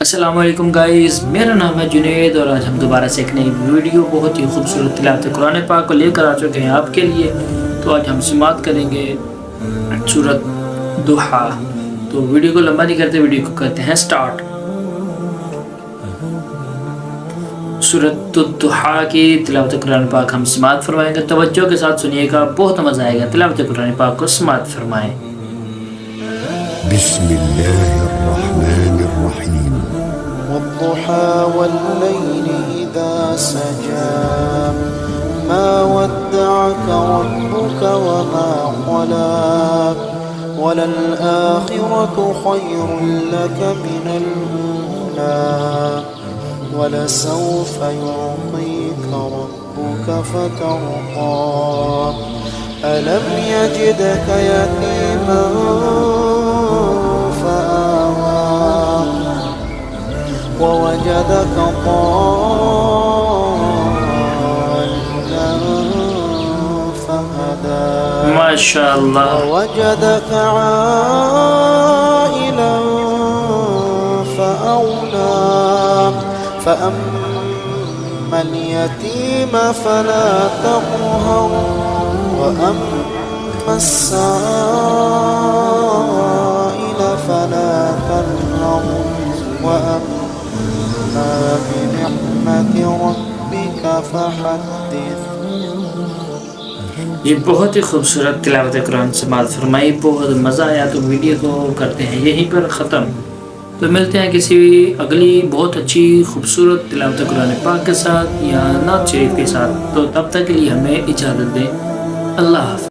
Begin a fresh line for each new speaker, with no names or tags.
अस्सलाम वालेकुम गाइस, मेरा नाम है जुनैद और आज हम दोबारा से एक नई वीडियो बहुत ही खूबसूरत तिलावत कुरान पाक को लेकर आ चुके हैं आपके लिए। तो आज हम समाअत करेंगे सूरत दुहा। तो वीडियो को लंबा नहीं करते, वीडियो को करते हैं स्टार्ट। सूरत दुहा की तिलावत कुरान पाक हम समाअत फरमाएंगे। तवज्जो के साथ सुनिएगा, बहुत मज़ा आएगा। तिलावत कुरान पाक को समाअत फरमाएं।
बिस्मिल्लाहिर्रहमानिर्रहीम। वद्दुहा वल्लैलि इज़ा सजा मा वद्दअका रब्बुका वमा क़ला वलल आखिरतु ख़ैरुन लका मिनल ऊला वलसौफ़ युअतीका रब्बुका फ़तर्दा अलम यजिदका यतीमन ووجدك ضالا فهدى
माशाअल्लाह।
ووجدك عائلا فأغنى فأما اليتيم فلا تقهر وأما السائل فلا تنهر وأما بنعمة ربك فحدث।
ये बहुत ही खूबसूरत तिलावत कुरान समाअत फरमाई, बहुत मज़ा आया। तो वीडियो को करते हैं यहीं पर ख़त्म। तो मिलते हैं किसी अगली बहुत अच्छी खूबसूरत तिलावत कुरान पाक के साथ या नात शरीफ के साथ। तो तब तक के लिए हमें इजाज़त दें। अल्लाह हाफ़िज़।